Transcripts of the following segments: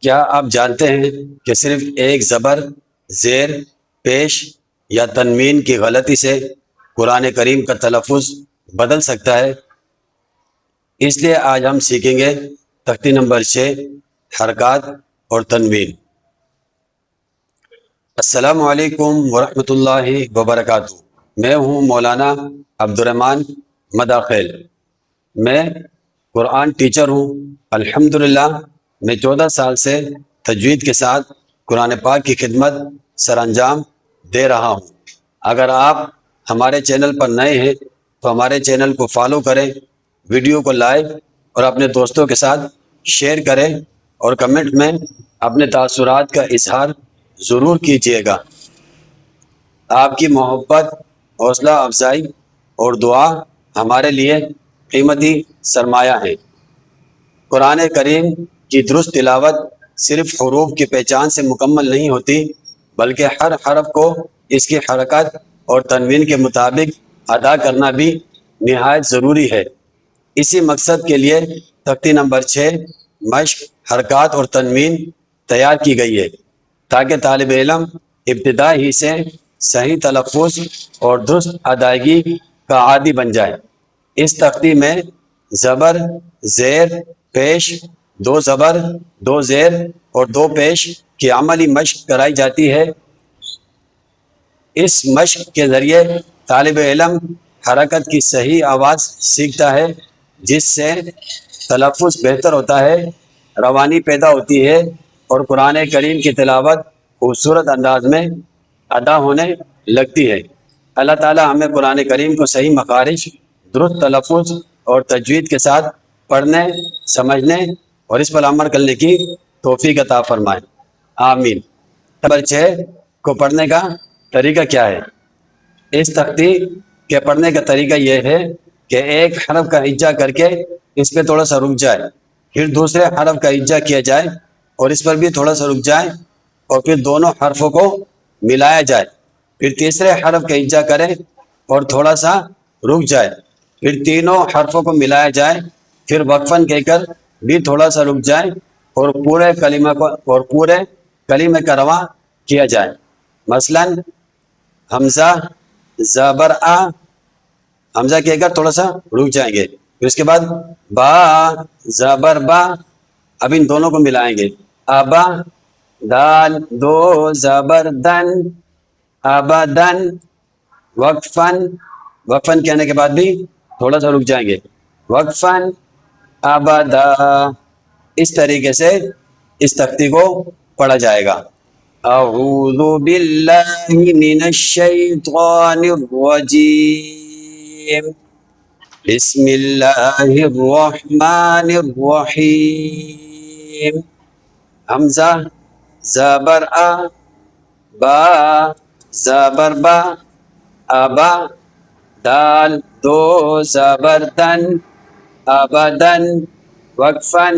کیا آپ جانتے ہیں کہ صرف ایک زبر، زیر، پیش یا تنوین کی غلطی سے قرآن کریم کا تلفظ بدل سکتا ہے؟ اس لیے آج ہم سیکھیں گے تختی نمبر 6، حرکات اور تنوین۔ السلام علیکم ورحمۃ اللہ وبرکاتہ۔ میں ہوں مولانا عبدالرحمن مداخل۔ میں قرآن ٹیچر ہوں۔ الحمدللہ میں 14 سال سے تجوید کے ساتھ قرآن پاک کی خدمت سر انجام دے رہا ہوں۔ اگر آپ ہمارے چینل پر نئے ہیں تو ہمارے چینل کو فالو کریں، ویڈیو کو لائک اور اپنے دوستوں کے ساتھ شیئر کریں، اور کمنٹ میں اپنے تاثرات کا اظہار ضرور کیجیے گا۔ آپ کی محبت، حوصلہ افزائی اور دعا ہمارے لیے قیمتی سرمایہ ہے۔ قرآن کریم کی درست تلاوت صرف حروف کی پہچان سے مکمل نہیں ہوتی، بلکہ ہر حرف کو اس کی حرکت اور تنوین کے مطابق ادا کرنا بھی نہایت ضروری ہے۔ اسی مقصد کے لیے تختی نمبر 6، مشق، حرکات اور تنوین تیار کی گئی ہے، تاکہ طالب علم ابتدا ہی سے صحیح تلفظ اور درست ادائیگی کا عادی بن جائے۔ اس تختی میں زبر، زیر، پیش، 2 زبر، 2 زیر اور 2 پیش کی عملی مشق کرائی جاتی ہے۔ اس مشق کے ذریعے طالب علم حرکت کی صحیح آواز سیکھتا ہے، جس سے تلفظ بہتر ہوتا ہے، روانی پیدا ہوتی ہے اور قرآن کریم کی تلاوت خوبصورت انداز میں ادا ہونے لگتی ہے۔ اللہ تعالی ہمیں قرآن کریم کو صحیح مخارج، درست تلفظ اور تجوید کے ساتھ پڑھنے، سمجھنے اور اس پر عمل کرنے کی توفیق عطا فرمائے، آمین۔ نمبر 6 کو پڑھنے کا طریقہ کیا ہے؟ اس تختی کے پڑھنے کا طریقہ یہ ہے کہ ایک حرف کا ہجا کر کے اس پہ تھوڑا سا رک جائے، پھر دوسرے حرف کا ہجا کیا جائے اور اس پر بھی تھوڑا سا رک جائے، اور پھر دونوں حرفوں کو ملایا جائے، پھر تیسرے حرف کا ہجا کرے اور تھوڑا سا رک جائے، پھر تینوں حرفوں کو ملایا جائے، پھر وقفاً کہہ کر بھی تھوڑا سا رک جائے اور پورے کلمے کا رواں کیا جائے۔ مثلاً حمزہ، زبر آ، حمزہ کہہ کر تھوڑا سا رک جائیں گے، پھر اس کے بعد با، زبر با، اب ان دونوں کو ملائیں گے، ابا، دال، 2 زبر دن، ابدن، وقفاً کہنے کے بعد بھی تھوڑا سا رک جائیں گے، وقفاً، ابدا۔ اس طریقے سے اس تختی کو پڑھا جائے گا۔ اعوذ باللہ من الشیطان الرجیم، بسم اللہ الرحمن الرحیم۔ حمزہ، زبر آ، با، زبر با، ابا، دال، 2 زبر دن، ابدن، وقفاً،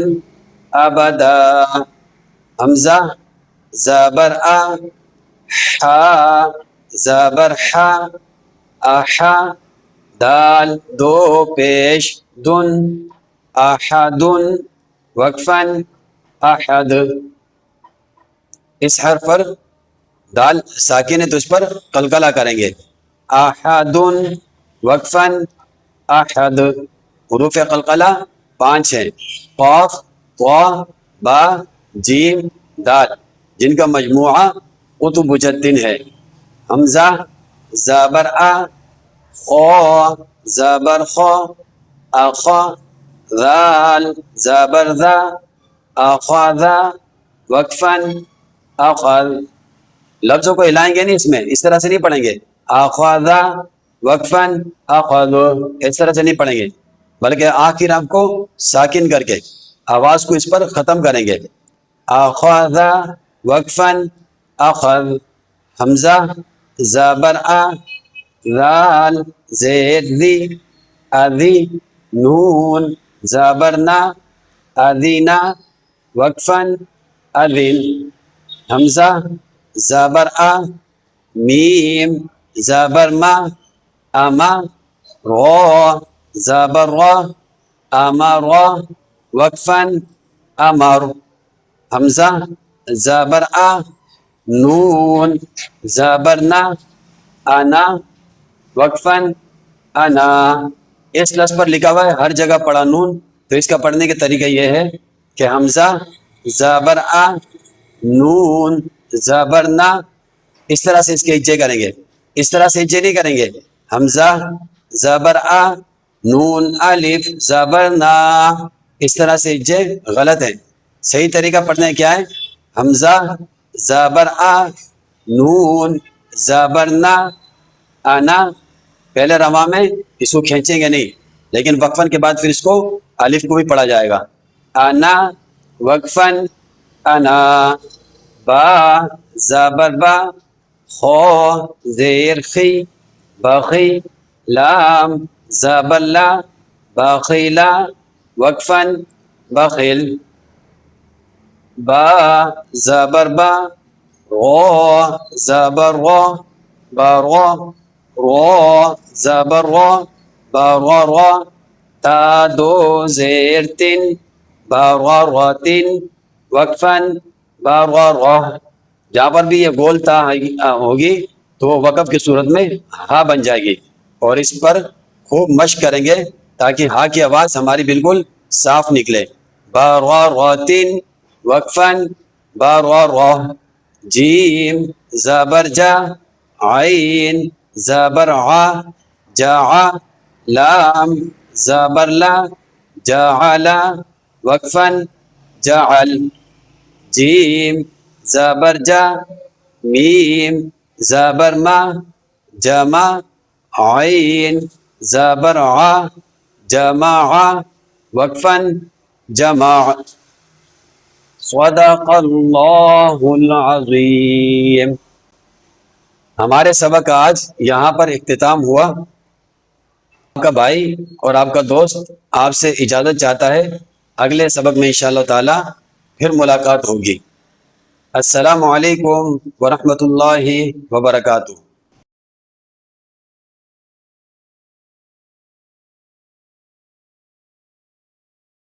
ابدا۔ حمزہ، زبر آ، حا، زبر حا، احا، دال، 2 پیش، دن، احدن، وقفاً، احد۔ اس حرف پر دال ساکن ہے تو اس پر قلقلہ کریں گے، احدن، وقفاً، احد۔ حروف قلقلہ 5 ہیں، قاف، طا، با، جیم، دال، جن کا مجموعہ قطب جدن ہے۔ حمزہ، زبر آ، خا، زبر خا، اخا، ذال، زبر ذا، اخذا، وقفاً، اخذ۔ لفظوں کو ہلائیں گے نہیں، اس میں اس طرح سے نہیں پڑھیں گے، اخذا، وقفاً، اخذ، اس طرح سے نہیں پڑھیں گے، بلکہ آخر حرف کو ساکن کر کے آواز کو اس پر ختم کریں گے، اخذا، وقفاً، اخذ۔ حمزہ، زبر آ، ذال، زیر ذی، اذی، نون، زبر نا، اذینا، وقفاً، اذن۔ حمزہ، زبر آ، میم، زبر ما، اما، را، زبر را، امر، وقفاً، امر۔ حمزہ زبر آ، نون زبر نا، انا وقفاً انا. اس لفظ پر لکھا ہوا ہے ہر جگہ پڑھا نون، تو اس کا پڑھنے کا طریقہ یہ ہے کہ حمزہ زبر آ، نون زبر نا. اس طرح سے اس کے اجے کریں گے، اس طرح سے اجے نہیں کریں گے. حمزہ زبر آ، نون الف زبر نا. اس طرح سے اجے غلط ہیں. صحیح طریقہ پڑھنے کیا ہے؟ حمزہ زبر آ، نون زبر نا، انا. پہلے رواں میں اس کو کھینچیں گے نہیں، لیکن وقفن کے بعد پھر اس کو الف کو بھی پڑھا جائے گا. انا وقفن انا. با زبر با، خو زیر خی بخی، لام زبر لا بخیلا وقفن بخل. با زبر با، غو زبر غو برغو، رو زبر رو برغو. تا دو زیر تن برغوتن وقفن برغو. جہاں پر بھی یہ گول تا ہوگی تو وہ وقف کی صورت میں ہا بن جائے گی، اور اس پر خوب مشق کریں گے تاکہ ہا کی آواز ہماری بالکل صاف نکلے. برغوتن وقفن برغو. جیم زبر جا، عین زبر ع جا، لام زبر لا جعل وقفن جعل. جیم زبر جا، میم زبر ما جمع، عین زبر ع جمع وقفن جمع. صدق اللہ العظیم. ہمارے سبق کا آج یہاں پر اختتام ہوا. آپ کا بھائی اور آپ کا دوست آپ سے اجازت چاہتا ہے، اگلے سبق میں انشاءاللہ تعالی پھر ملاقات ہوگی. السلام علیکم ورحمۃ اللہ وبرکاتہ.